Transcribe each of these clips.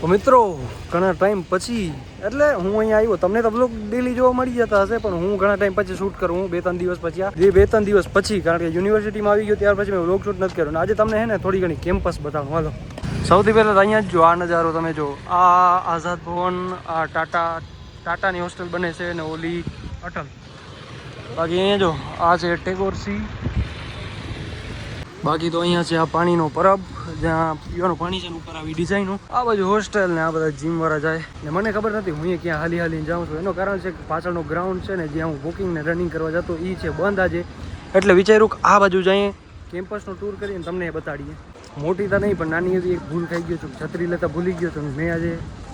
તો મિત્રો ઘણા ટાઈમ પછી એટલે હું અહીંયા આવ્યો, તમને તો બ્લોગ ડેલી જોવા મળી જતા હશે, પણ હું ઘણા ટાઈમ પછી શૂટ કરું. હું 2-3 દિવસ પછી બે ત્રણ દિવસ પછી, કારણ કે યુનિવર્સિટીમાં આવી ગયો ત્યાર પછી મેં બ્લોગ શૂટ નથી કર્યો. અને આજે તમને હે ને થોડી ઘણી કેમ્પસ બતાવું. હાલો, સૌથી પહેલાં તો અહીંયા જ જો આ નજારો તમે જો, આ આઝાદ ભવન, આ ટાટાની હોસ્ટેલ બને છે ને ઓલી અટલ. બાકી અહીંયા જો આ છે ટેગોર સી. બાકી તો અહીંયા છે આ પાણીનો પરબ, જ્યાં પીવાનું પાણી છે ને ઉપર આવી ડિઝાઇનો. આ બાજુ હોસ્ટેલ ને આ બધા જીમવાળા જાય ને. મને ખબર નથી હું અહીંયા ક્યાં હાલીને જાઉં છું. એનું કારણ છે કે પાછળનો ગ્રાઉન્ડ છે ને જ્યાં હું વોકિંગ ને રનિંગ કરવા જતો એ છે બંધ આજે. એટલે વિચાર્યું કે આ બાજુ જઈએ, કેમ્પસનો ટૂર કરીને તમને બતાડીએ. મોટી તો નહીં પણ નાની એવી એક ભૂલ થઈ ગયો છું, છત્રી લેતા ભૂલી ગયો છું. મેં આજે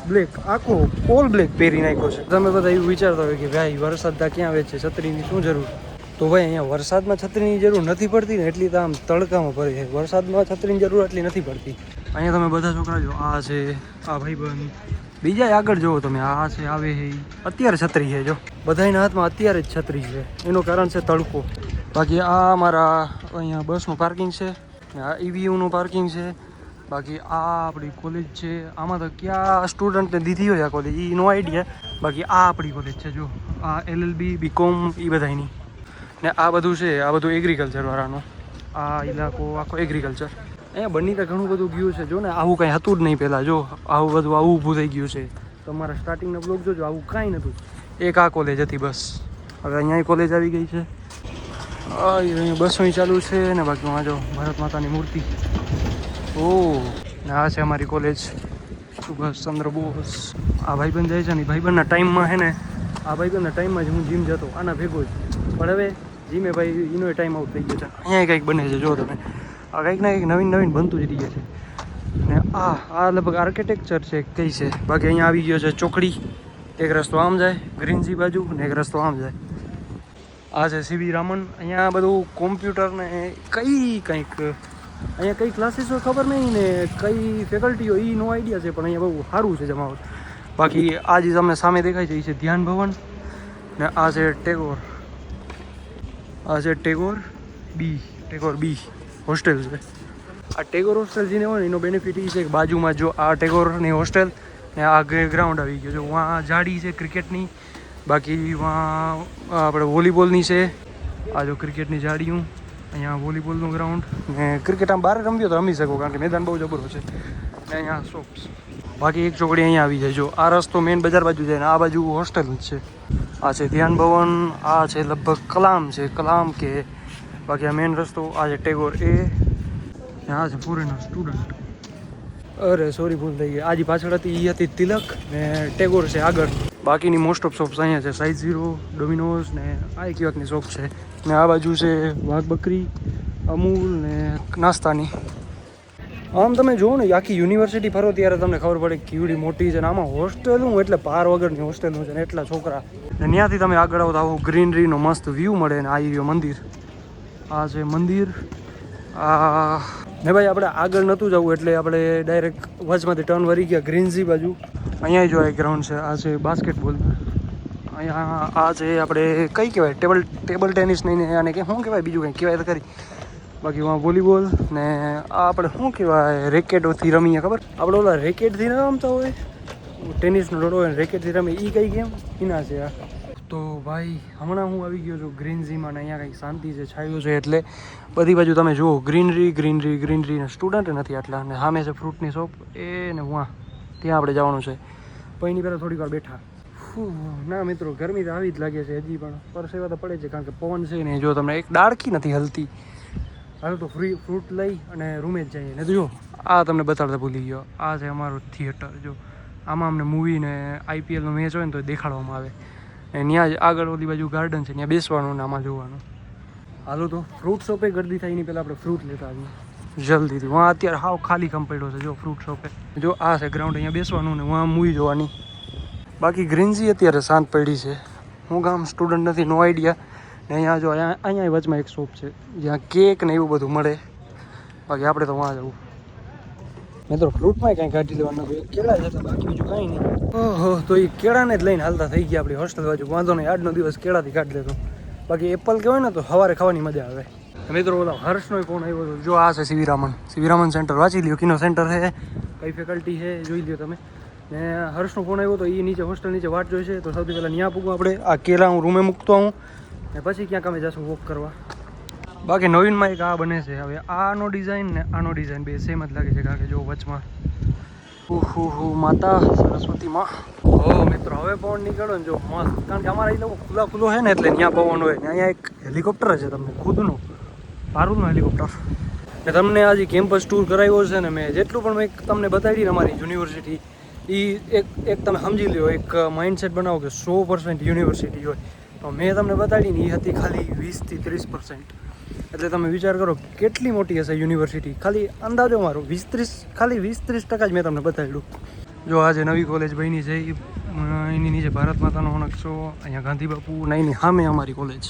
બ્લેક આખો ઓલ બ્લેક પહેરી નાખ્યો છે. તમે બધા એવું વિચારતા હોય કે ભાઈ વરસાદ ક્યાં આવે છે, છત્રીની શું જરૂર? તો ભાઈ અહીંયા વરસાદમાં છત્રીની જરૂર નથી પડતી ને એટલી તો આમ તડકામાં પડે છે. વરસાદમાં છત્રીની જરૂર એટલી નથી પડતી. અહીંયા તમે બધા છોકરા જો, આ છે આ ભાઈબંધ, બીજા આગળ જુઓ તમે, આ છે આવે છે અત્યારે છત્રી છે. જો બધાના હાથમાં અત્યારે જ છત્રી છે, એનું કારણ છે તડકો. બાકી આ મારા અહીંયા બસનું પાર્કિંગ છે, આ EVUનું પાર્કિંગ છે. બાકી આ આપણી કોલેજ છે. આમાં તો ક્યાં સ્ટુડન્ટને દીધી હોય આ કોલેજ એ નો આઈડિયા. બાકી આ આપણી કોલેજ છે. જો આ LLB BCom એ બધાની ને આ બધું છે, આ બધું એગ્રીકલ્ચર વાળાનું. આ ઇલાકો આખો એગ્રીકલ્ચર. અહીંયા બની તો ઘણું બધું ગયું છે. જો ને આવું કંઈ હતું જ નહીં પહેલાં. જો આવું બધું આવું ઊભું થઈ ગયું છે. તમારા સ્ટાર્ટિંગનો બ્લોગ જોજો, આવું કાંઈ નહોતું. એક આ કોલેજ હતી બસ. હવે અહીંયા કોલેજ આવી ગઈ છે. અહીંયા બસો ચાલુ છે ને. બાકી આ જો ભારત માતાની મૂર્તિ. ઓહ, ને આ છે અમારી કોલેજ સુભાષચંદ્ર બોઝ. આ ભાઈબંધ જાય છે ને, ભાઈબંધના ટાઈમમાં હે ને, આ ભાઈબંધના ટાઈમમાં જ હું જીમ જતો આના ભેગો જ. પણ હવે જીમે ભાઈ એનો ટાઈમ આઉટ થઈ ગયો છે. અહીંયા કંઈક બને છે જો તમે, આ કંઈક ને કંઈક નવીન બનતું જ રહીએ છે. ને આ લગભગ આર્કિટેક્ચર છે કઈ છે. બાકી અહીંયા આવી ગયો છે ચોકડી. એક રસ્તો આમ જાય ગ્રીનજી બાજુ ને એક રસ્તો આમ જાય. આ છે CB રામન. અહીંયા બધું કોમ્પ્યુટર ને કંઈક અહીંયા કઈ ક્લાસીસ હોય ખબર નહીં ને કઈ ફેકલ્ટી હોય એ નો આઈડિયા છે, પણ અહીંયા બહુ સારું છે જમાવટ. બાકી આ જે તમને સામે દેખાય છે એ છે ધ્યાન ભવન ને આ છે ટેગોર. આ છે ટેગોર બી હોસ્ટેલ છે. આ ટેગોર હોસ્ટેલ જેને હોય ને એનો બેનિફિટ એ છે કે બાજુમાં જો આ ટેગોરની હોસ્ટેલ ને આ ગ્રાઉન્ડ આવી ગયો. જો વहाँ જાડી છે ક્રિકેટની. બાકી વहाँ આપણે વોલીબોલની છે. આ જો ક્રિકેટની જાડીયું, અહીંયા વોલીબોલનું ગ્રાઉન્ડ ને ક્રિકેટ આમ બહાર રમ્યો તો રમી શકો કારણ કે મેદાન બહુ જબરો છે. ને અહીંયા શોપ્સ. બાકી એક ચોકડી અહીંયા આવી જાય. જો આ રસ્તો મેઇન બજાર બાજુ જાય ને આ બાજુ હોસ્ટેલ જ છે. આ છે ધ્યાન ભવન. આ છે લગભગ કલામ છે, કલામ કે. બાકી આ મેઇન રસ્તો આ છે ટેગોર એ. આ છે ફોરેનર સ્ટુડન્ટ. અરે સોરી ભૂલ થઈ ગઈ. આજી પાછળ હતી એ હતી તિલક ને ટેગોર છે આગળ. બાકીની મોસ્ટ ઓફ શોપ્સ અહીંયા છે. સાઇઝ 0, ડોમિનોઝ ને આ એક વાતની શોપ છે. ને આ બાજુ છે વાઘ બકરી, અમૂલ ને નાસ્તાની. આમ તમે જુઓ ને આખી યુનિવર્સિટી ફરો ત્યારે તમને ખબર પડે કેવડી મોટી છે. ને આમાં હોસ્ટેલું એટલે પાર વગરની હોસ્ટેલનું છે ને એટલા છોકરા. ને ત્યાંથી તમે આગળ આવો તો આવું ગ્રીનરીનો મસ્ત વ્યૂ મળે. ને આ રહ્યો મંદિર. આ છે મંદિર. આ ને ભાઈ આપણે આગળ નહોતું જવું એટલે આપણે ડાયરેક્ટ વચમાંથી ટર્ન વળી ગયા ગ્રીનઝી બાજુ. અહીંયા જો એક ગ્રાઉન્ડ છે. આ છે બાસ્કેટબોલ. અહીંયા આ છે આપણે કઈ કહેવાય ટેબલ ટેનિસ નહીં ને આને કે શું કહેવાય બીજું કંઈ કહેવાય તો ખરી. બાકી એમાં વોલીબોલ ને આ આપણે શું કહેવાય રેકેટોથી રમીએ ખબર. આપણે ઓલા રેકેટથી ન રમતા હોય, ટેનિસનો ડોડો હોય રેકેટથી રમે એ કઈ ગેમ એના છે આ. તો ભાઈ હમણાં હું આવી ગયો છું ગ્રીનઝીમાં ને અહીંયા કંઈક શાંતિ છે, છાયું છે. એટલે બધી બાજુ તમે જુઓ ગ્રીનરી ને સ્ટુડન્ટ નથી આટલા. અને સામે છે ફ્રૂટની શોપ એ ને ત્યાં આપણે જવાનું છે. પણ એની પહેલાં થોડીક વાર બેઠા. ના મિત્રો ગરમી તો આવી જ લાગે છે હજી પણ પરસેવા તો પડે છે કારણ કે પવન છે ને. જો તમને એક ડાળખી નથી હલતી. હાલ તો ફ્રૂટ લઈ અને રૂમે જ જઈએ. ને જો આ તમને બતાડતા ભૂલી ગયો, આ છે અમારું થિયેટર. જો આમાં અમને મૂવી ને IPLનો મેચ હોય ને તો દેખાડવામાં આવે. ને ત્યાં જ આગળ ઓલી બાજુ ગાર્ડન છે, ત્યાં બેસવાનું ને આમાં જોવાનું. હાલો તો ફ્રૂટ શોપે ગરદી થાય એની પહેલાં આપણે ફ્રૂટ લેતા આવીએ જલ્દીથી. વहाँ અત્યારે હાવ ખાલી કમ પડ્યો છે. જો ફ્રૂટ શોપે જો આ છે ગ્રાઉન્ડ, અહીંયા બેસવાનું ને વहाँ મૂવી જોવાની. બાકી ગ્રીનઝી અત્યારે શાંત પડી છે. હું ગામ સ્ટુડન્ટ નથી, નો આઈડિયા. ને અહીંયા જો અહીંયા વચમાં એક શોપ છે જ્યાં કેક ને એવું બધું મળે. બાકી આપણે તો વहाँ જવું. મિત્રો ફ્રૂટમાં કાંઈ કાઢી લેવાનું નથી. કેળા જતા બાકી બીજું કાંઈ નહીં. ઓહો, તો એ કેળાને જ લઈને હાલતા થઈ ગયા આપણી હોસ્ટેલ બાજુ. વાંધો નહીં, આજનો દિવસ કેળાથી કાઢી લેતો. બાકી એપલ કહેવાય ને તો સવારે ખાવાની મજા આવે. મિત્રો ઓલા હર્ષનો ફોન આવ્યો હતો. જો આ છે CB રામન સેન્ટર. વાંચી લ્યો કિનો સેન્ટર છે. કઈ ફેકલ્ટી છે જોઈ લ્યો તમે. ને હર્ષનો ફોન આવ્યો તો એ નીચે હોસ્ટેલ નીચે વાટ જોઈશે, તો સૌથી પહેલાં ત્યાં પૂગું આપણે. આ કેળા હું રૂમે મૂકતો આવું ને પછી ક્યાંક અમે જઈશું વોક કરવા. બાકી નવીનમાં એક આ બને છે. હવે આનો ડિઝાઇન ને આનો ડિઝાઇન બે સેમ જ લાગે છે, કારણ કે જો વચમાં માતા સરસ્વતી માં. ઓ મિત્રો હવે પવન નીકળ્યો ને જો મસ્ત, કારણ કે અમારા એ લોકો ખુલ્લો છે ને એટલે ત્યાં પવન હોય ને. અહીંયા એક હેલિકોપ્ટર છે તમને ખુદનું ભારતનું હેલિકોપ્ટર. ને તમને આજે કેમ્પસ ટૂર કરાવ્યો છે ને મેં, જેટલું પણ મેં તમને બતાવી ને અમારી યુનિવર્સિટી, એ એક તમે સમજી લો, એક માઇન્ડસેટ બનાવો કે 100% યુનિવર્સિટી હોય. તો મેં તમને બતાવી ને એ હતી ખાલી 20 થી 30%. એટલે તમે વિચાર કરો કેટલી મોટી હશે યુનિવર્સિટી. ખાલી અંદાજો મારો 20-30% જ મેં તમને બતાવ્યું. જો આજે નવી કોલેજ બની છે, એની નીચે ભારત માતાનો નકશો, અહીંયા ગાંધી બાપુ, એની સામે અમારી કોલેજ.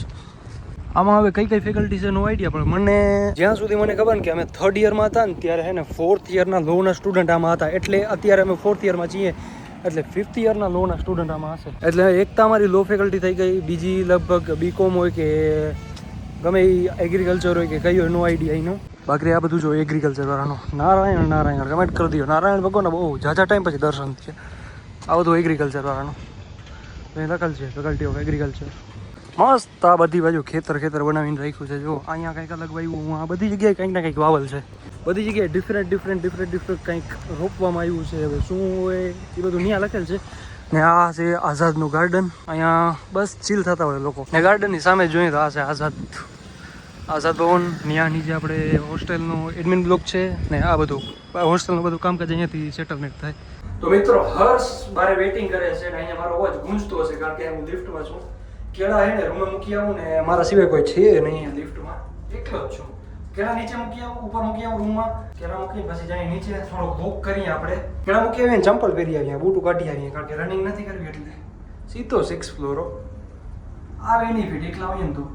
આમાં હવે કઈ ફેકલ્ટી છે નો આઈડિયા, પણ મને જ્યાં સુધી મને ખબર ને કે અમે 3rd યરમાં હતા ને ત્યારે હે ને 4th યરના લોના સ્ટુડન્ટ આમાં હતા. એટલે અત્યારે અમે 4th યરમાં છીએ, એટલે 5th યરના લોના સ્ટુડન્ટ આમાં હશે. એટલે એક તો અમારી લો ફેકલ્ટી થઈ ગઈ, બીજી લગભગ બીકોમ હોય કે ગમે એ એગ્રીકલ્ચર હોય કે કઈ હોય નો આઈડિયા એનું. બાકી આ બધું જો એગ્રીકલ્ચર વાળાનો નારાયણ કમેન્ટ કરી દો. નારાયણ ભગવાનના બહુ ઝાઝા ટાઈમ પછી દર્શન છે. આ બધું એગ્રીકલ્ચર વાળાનું દખલ છે, ફેકલ્ટી ઓફ એગ્રીકલ્ચર. મસ્ત આ બધી બાજુ ખેતર બનાવીને રાખ્યું છે. જો અહીંયા કંઈક અલગ વાવ્યું, આ બધી જગ્યાએ કંઈક ને કંઈક વાવલ છે. બધી જગ્યાએ ડિફરન્ટ કંઈક રોપવામાં આવ્યું છે. હવે શું હોય એ બધું ત્યાં લખેલ છે. ને આ છે આઝાદનું ગાર્ડન. અહીંયા બસ ચીલ થતા હોય લોકો. ને ગાર્ડનની સામે જોઈએ તો આ છે આઝાદ ભવન. ત્યાં નીચે આપણે હોસ્ટેલનો એડમિન બ્લોક છે. ને આ બધું હોસ્ટેલનું બધું કામકાજ અહીંયાથી સેટલમેન્ટ થાય. તો મિત્રો હર્ષ બારે વેઇટિંગ કરે છે ને અહીંયા મારો અવાજ ગૂંજતો હશે, કારણ કે હું લિફ્ટમાં છું. કેળા હે ને રૂમે મૂકી આવું ને મારા સિવાય કોઈ છે નહીં લિફ્ટમાં, એકલો જ છું. કેળા નીચે મૂકી આવું, ઉપર મૂકી આવું રૂમમાં. કેળા મૂકીને પછી જાય નીચે થોડોક વોક કરીએ આપણે. કેળા મૂકી આવીને ચંપલ પહેરી આવીએ, બૂટું કાઢી આવીએ, કારણ કે રનિંગ નથી કરવી એટલે સીધો 6th ફ્લોર આવે નહીં ફીટ એકલા આવીએ ને તો.